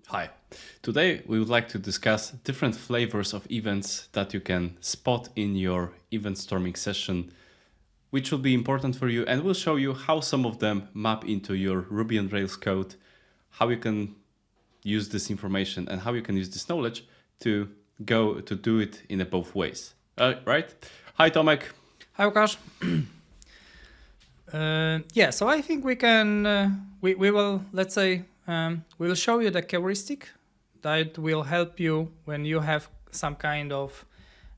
Hi. Today we would like to discuss different flavors of events that you can spot in your event storming session, which will be important for you, and we'll show you how some of them map into your Ruby on Rails code, how you can use this information and how you can use this knowledge to go to do it in both ways. Right? Hi, Tomek. Hi, Łukasz. So I think we can, we will, let's say, we'll show you the heuristic that will help you when you have some kind of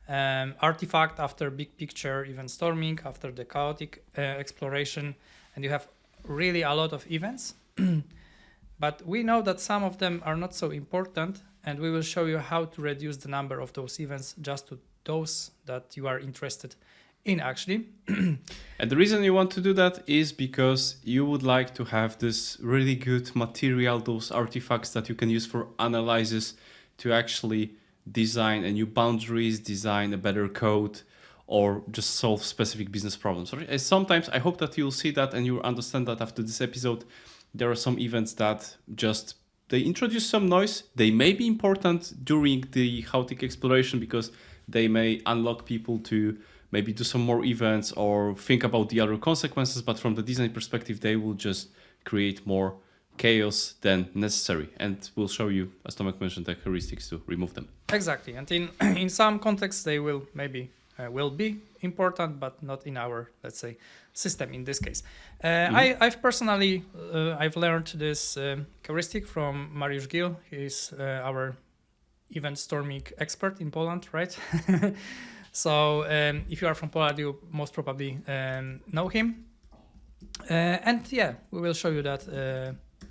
artifact after big picture event storming, after the chaotic exploration, and you have really a lot of events. But we know that some of them are not so important, and we will show you how to reduce the number of those events just to those that you are interested in actually. And the reason you want to do that is because you would like to have this really good material, those artifacts that you can use for analysis to actually design a new boundaries, design a better code, or just solve specific business problems. Sometimes I hope that you'll see that and you'll understand that after this episode, there are some events that just they introduce some noise. They may be important during the chaotic exploration because they may unlock people to maybe do some more events or think about the other consequences, but from the design perspective, they will just create more chaos than necessary. And we'll show you, as Tomek mentioned, the heuristics to remove them. Exactly, and in some contexts they will maybe will be important, but not in our, let's say, system in this case. I've personally I've learned this heuristic from Mariusz Gil. He's our event storming expert in Poland, right? So if you are from Poland, you most probably know him. And yeah, we will show you that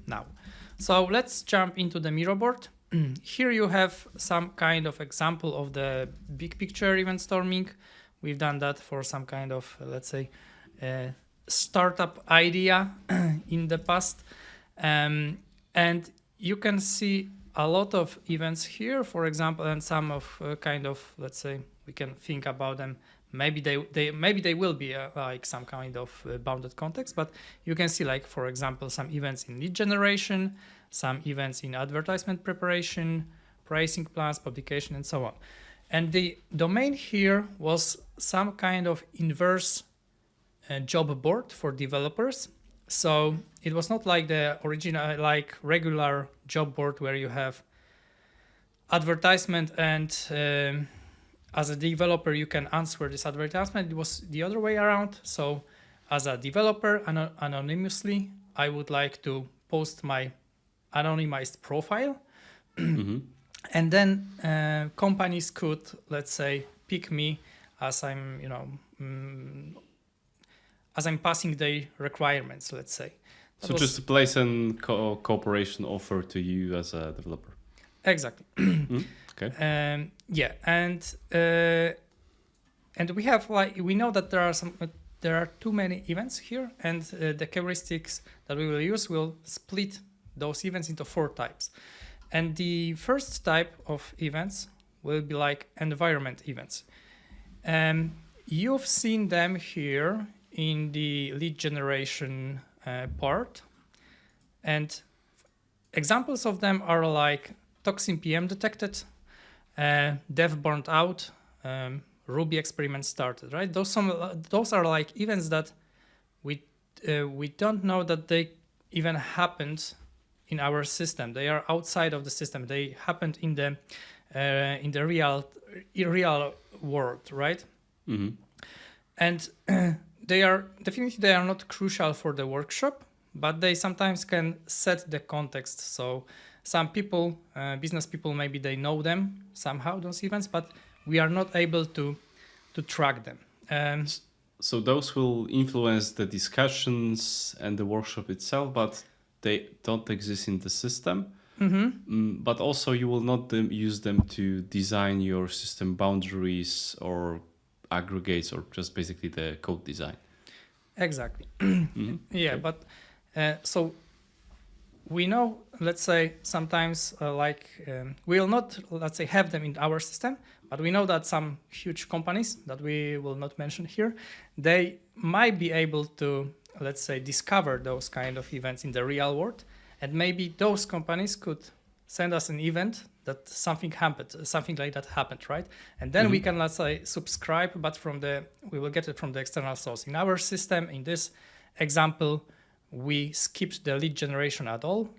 now. So let's jump into the mirror board. Here you have some kind of example of the big picture event storming. We've done that for some kind of, let's say, startup idea in the past. And you can see a lot of events here, for example, and some of kind of, let's say, we can think about them. Maybe they will be like some kind of bounded context, but you can see, like, for example, some events in lead generation, some events in advertisement preparation, pricing plans, publication, and so on. And the domain here was some kind of inverse job board for developers. So it was not like the original, like regular job board where you have advertisement and as a developer you can answer this advertisement. It was the other way around. So as a developer, anonymously, I would like to post my anonymized profile. Mm-hmm. And then companies could, let's say, pick me as I'm, as I'm passing their requirements, let's say. So just to place a cooperation offer to you as a developer. Exactly. Okay. And we have, like, we know that there are too many events here, and the heuristics that we will use will split those events into 4 types. And the first type of events will be like environment events. You've seen them here in the lead generation part. And examples of them are like toxin PM detected, dev burnt out, Ruby experiment started, right? Those are like events that we don't know that they even happened in our system. They are outside of the system. They happened in the real world, right? Mm-hmm. And they are not crucial for the workshop, but they sometimes can set the context. So some people, business people, maybe they know them somehow, those events, but we are not able to track them. So those will influence the discussions and the workshop itself, but they don't exist in the system. Mm-hmm. But also you will not use them to design your system boundaries or aggregates or just basically the code design. Exactly. Mm-hmm. Yeah, Okay. but so we know, let's say, sometimes we will not, let's say, have them in our system, but we know that some huge companies that we will not mention here, they might be able to, let's say, discover those kind of events in the real world, and maybe those companies could send us an event that something happened, something like that happened, right? And then we can, let's say, subscribe, but we will get it from the external source. In our system, in this example, we skipped the lead generation at all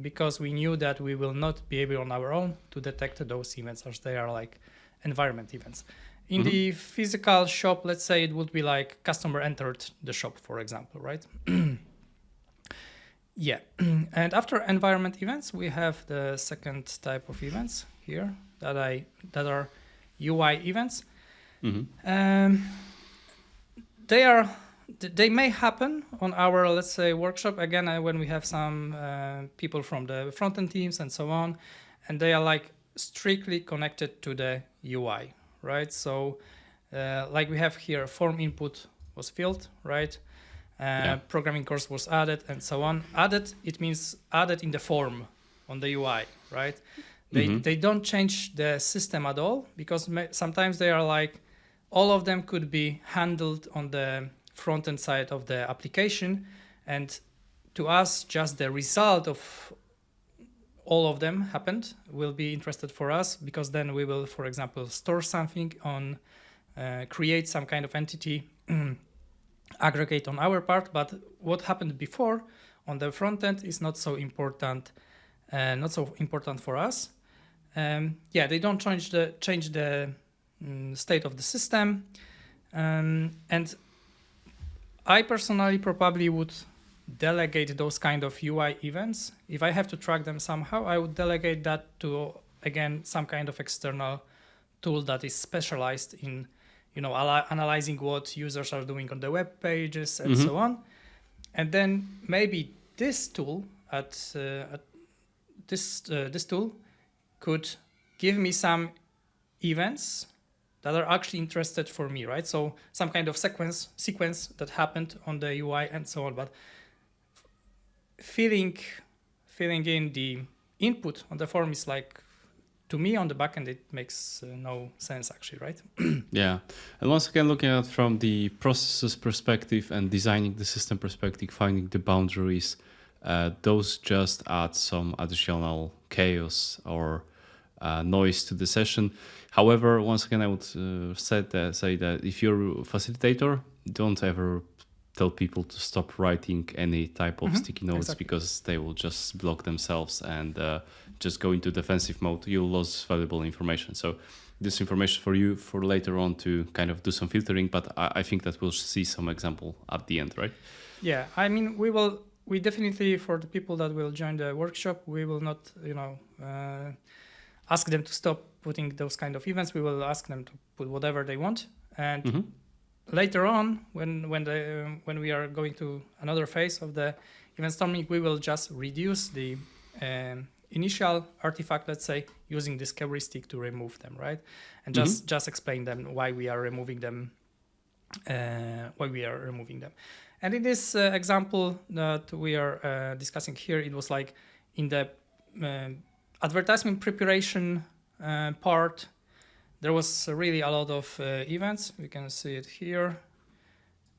because we knew that we will not be able on our own to detect those events as they are like environment events. In the physical shop, let's say it would be like customer entered the shop, for example, right? Yeah, and after environment events, we have the second type of events here that are UI events. They may happen on our, let's say, workshop again when we have some people from the front-end teams and so on, and they are like strictly connected to the UI, right? So like we have here, form input was filled, right? Programming course was added and so on. Added, it means added in the form on the UI, right? They don't change the system at all because sometimes they are like, all of them could be handled on the front-end side of the application. And to us, just the result of all of them happened will be interested for us because then we will, for example, store something on, create some kind of entity, aggregate on our part, but what happened before on the front end is not so important for us. They don't change the state of the system, and I personally probably would delegate those kind of UI events. If I have to track them somehow, I would delegate that to, again, some kind of external tool that is specialized in analyzing what users are doing on the web pages and so on. And then maybe this tool this tool could give me some events that are actually interested for me, right? So some kind of sequence that happened on the UI and so on. But filling in the input on the form is like, to me on the backend, it makes no sense actually, right? Yeah. And once again, looking at from the processes perspective and designing the system perspective, finding the boundaries, those just add some additional chaos or noise to the session. However, once again, I would say that if you're a facilitator, don't ever tell people to stop writing any type of sticky notes because they will just block themselves and just go into defensive mode. You'll lose valuable information. So this information for you for later on to kind of do some filtering, but I think that we'll see some example at the end, right? Yeah, I mean, we definitely, for the people that will join the workshop, we will not, ask them to stop putting those kind of events. We will ask them to put whatever they want. And later on, when we are going to another phase of the event storming, we will just reduce the initial artifact, let's say, using this heuristic to remove them, right? And just explain them why we are removing them. And in this example that we are discussing here, it was like in the advertisement preparation part. There was really a lot of events. We can see it here.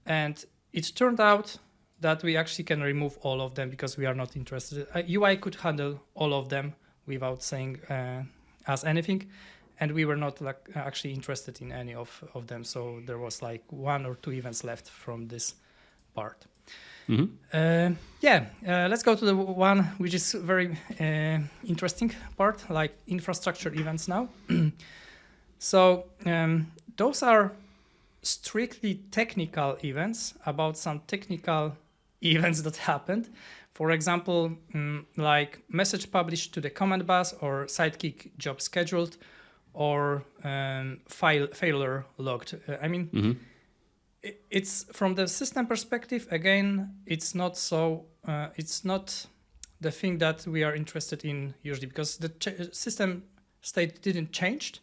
And it turned out that we actually can remove all of them because we are not interested. UI could handle all of them without saying us anything. And we were not actually interested in any of them. So there was like 1 or 2 events left from this part. Let's go to the one which is very interesting part, like infrastructure events now. So those are strictly technical events about some technical events that happened. For example, like message published to the command bus or sidekick job scheduled or failure logged. It's from the system perspective, again, it's not the thing that we are interested in usually because the system state didn't change.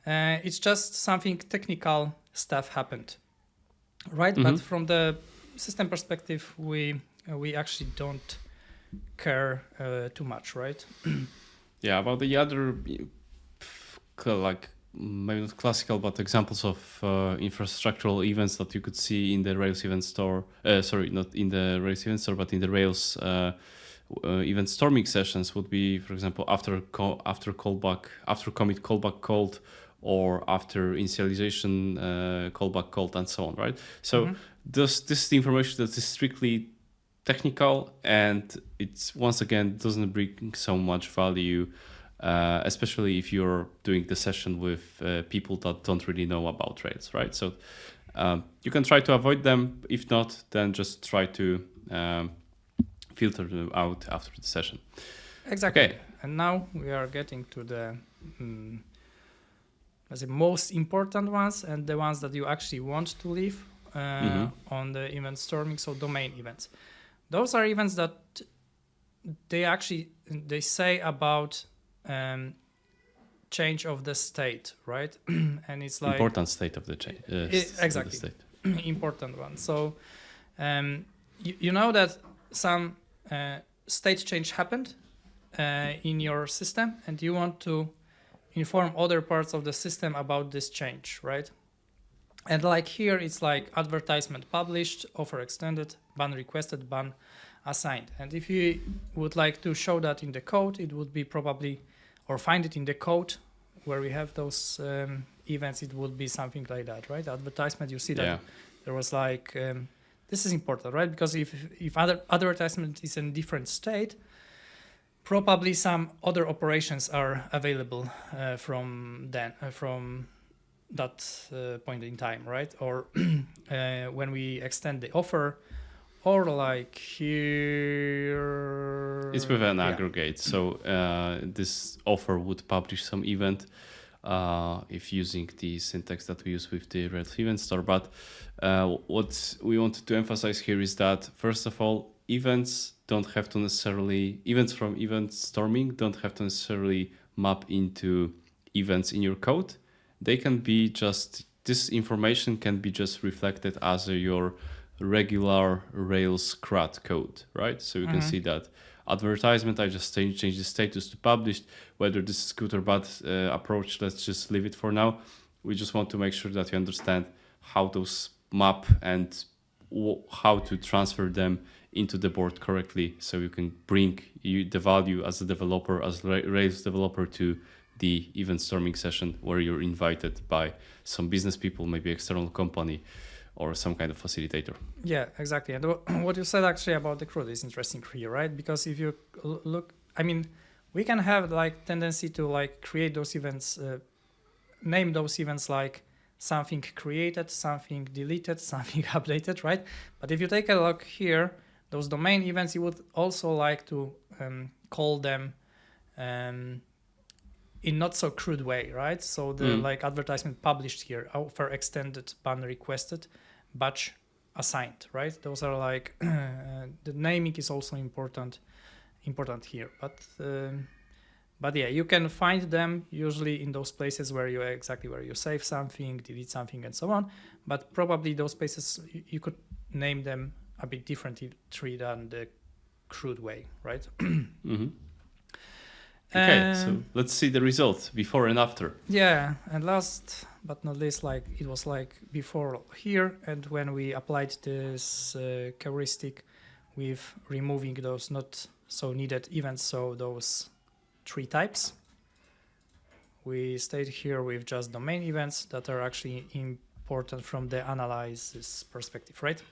It's just something technical stuff happened, right? But from the system perspective, we actually don't care too much, right? Yeah, about the other like maybe not classical, but examples of infrastructural events that you could see in the Rails event store. Sorry, not in the Rails event store, but in the Rails event storming sessions would be, for example, after commit callback called, or after initialization callback called, and so on, right? So this is the information that is strictly technical, and it's, once again, doesn't bring so much value, especially if you're doing the session with people that don't really know about Rails, right? So you can try to avoid them. If not, then just try to filter them out after the session. Exactly. Okay. And now we are getting to the most important ones, and the ones that you actually want to leave on the event storming. So domain events. Those are events that they say about change of the state, right? And it's like important state of the change. Exactly. Of the state. Important one. So you know that some state change happened in your system, and you want to inform other parts of the system about this change, right? And like here, it's like advertisement published, offer extended, ban requested, ban assigned. And if you would like to show that in the code, it would be probably, or find it in the code where we have those events, it would be something like that, right? Advertisement, you see that there was like, this is important, right? Because if other advertisement is in different state, probably some other operations are available from that point in time, right? Or when we extend the offer, or like here, it's with an aggregate. So this offer would publish some event if using the syntax that we use with the Rails event store. But what we wanted to emphasize here is that, first of all, events from event storming don't have to necessarily map into events in your code. They can be just, this information can be just reflected as your regular Rails CRUD code, right? So you can see that advertisement, I just change the status to published. Whether this is good or bad approach, let's just leave it for now. We just want to make sure that you understand how those map and how to transfer them into the board correctly, so you can bring the value as a developer, as Rails developer, to the event storming session where you're invited by some business people, maybe external company, or some kind of facilitator. Yeah, exactly. And what you said actually about the CRUD is interesting here, right? Because if you look, I mean, we can have like tendency to like create those events, name those events like something created, something deleted, something updated, right? But if you take a look here, those domain events, you would also like to call them in not so crude way, right? So the like advertisement published here, offer extended, ban requested, batch assigned, right? Those are like the naming is also important here. But yeah, you can find them usually in those places where you save something, delete something, and so on. But probably those places you could name them a bit differently than the crude way, right? Okay, so let's see the result before and after. Yeah, and last but not least, like it was like before here, and when we applied this heuristic with removing those not so needed events, so those 3 types, we stayed here with just domain events that are actually important from the analysis perspective, right?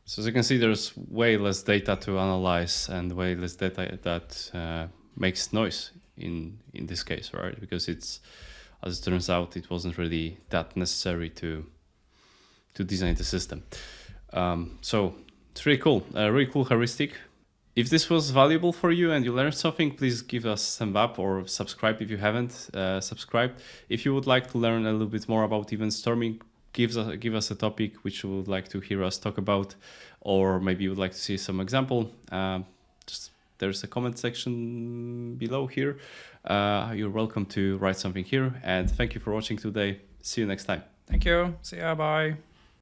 So as you can see, there's way less data to analyze and way less data that makes noise in this case, right? Because it's, as it turns out, it wasn't really that necessary to design the system. So it's really cool heuristic. If this was valuable for you and you learned something, please give us a thumb up or subscribe if you haven't subscribed. If you would like to learn a little bit more about event storming, give us a topic which you would like to hear us talk about, or maybe you would like to see some example. Just there's a comment section below here. You're welcome to write something here, and thank you for watching today. See you next time. Thank you. See ya. Bye.